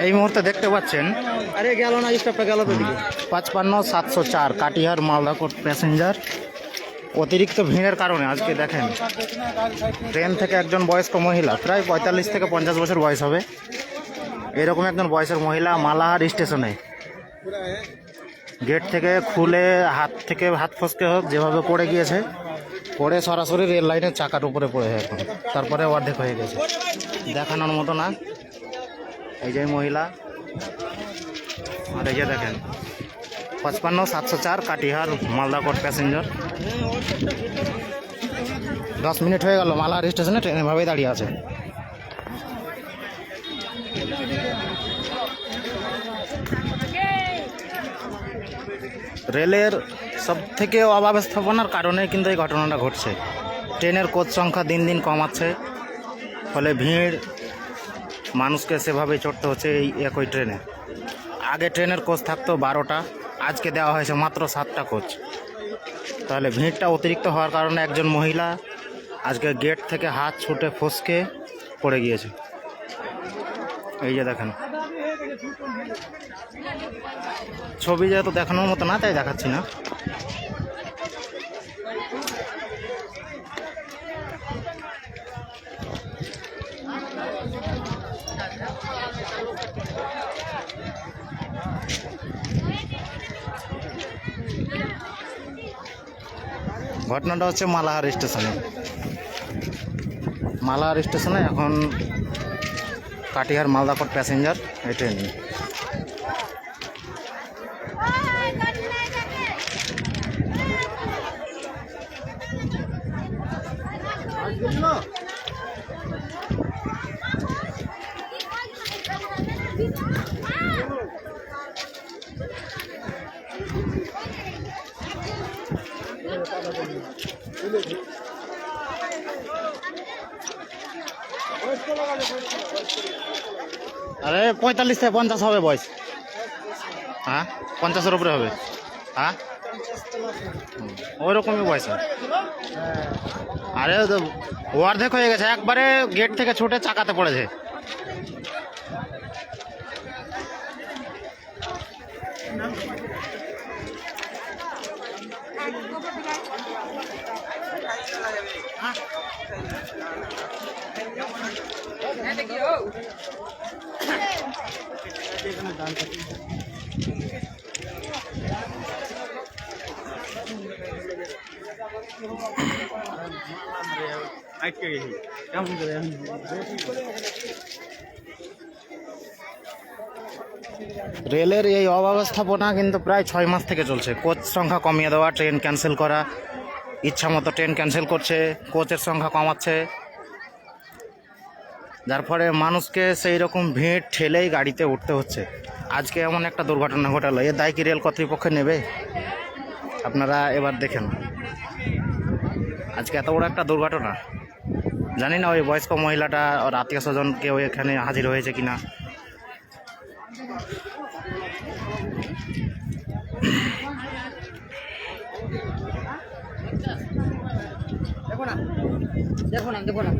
এই মুহূর্তে দেখতে পাচ্ছেন, আরে গেল না, স্টপটা গেল তো দিকে। 55-704 কাটিহার মালদা কোট প্যাসেঞ্জার। অতিরিক্ত ভিড়ের কারণে আজকে দেখেন ট্রেন থেকে একজন বয়স্ক মহিলা, প্রায় 45 থেকে 50 বছর বয়স হবে, এরকম একজন বয়সের মহিলা মালাহার স্টেশনে গেট থেকে খুলে হাত ফসকে হোক যেভাবে পড়ে গিয়েছে, পড়ে সরাসরি রেল লাইনের চাকার উপরে পড়ে এখন, তারপরে অর্ধেক হয়ে গেছে। দেখানোর মতো না। এই যে মহিলা, আর এই যে দেখেন 55-704 Katihar Malda court passenger. 10 minute হয়ে গেল মালাহার স্টেশনে ট্রেন এভাবেই দাঁড়িয়ে আছে। রেলের সব থেকে অব্যবস্থাপনার কারণে কিন্তু এই ঘটনাটা ঘটছে। ট্রেনের কোচ সংখ্যা দিন দিন কমাচ্ছে, ফলে ভিড়, মানুষকে সেভাবেই চড়তে হচ্ছে এই একই ট্রেনে। আগে ট্রেনের কোচ থাকতো 12টা, আজকে দেওয়া হয়েছে মাত্র 7টা কোচ। তাহলে ভিড়টা অতিরিক্ত হওয়ার কারণে একজন মহিলা আজকে গেট থেকে হাত ছুটে ফসকে পড়ে গিয়েছে। এই যে দেখেন, ছবি যেহেতু দেখানোর মতো না তাই দেখাচ্ছি না। ঘটনাটা হচ্ছে মালাহার স্টেশনে। মালাহার স্টেশনে এখন কাটিহার মালদা কোট প্যাসেঞ্জার এই ট্রেন। আরে 45 থেকে 50 হবে বয়স। হ্যাঁ 50-এর উপরে হবে। হ্যাঁ ওই রকমই বয়স। আরে অর্ধেক হয়ে গেছে, একবারে গেট থেকে ছুটে চাকাতে পড়েছে। রেলের এই অব্যবস্থাপনা কিন্তু প্রায় 6 মাস থেকে চলছে। কোচ সংখ্যা কমিয়ে দেওয়া, ট্রেন ক্যান্সেল করা, ইচ্ছা মতো ট্রেন ক্যান্সেল করছে, কোচের সংখ্যা কমাচ্ছে, যার ফলে মানুষকে সেই রকম ভিড় ঠেলেই গাড়িতে উঠতে হচ্ছে। আজকে এমন একটা দুর্ঘটনা ঘটালো, এর দায় কি রেল কর্তৃপক্ষ নেবে? আপনারা এবার দেখেন, আজকে এত বড় একটা দুর্ঘটনা। জানি না ওই বয়স্ক মহিলাটা ওর আত্মীয় স্বজন কেউ এখানে হাজির হয়েছে কিনা। দেখো না।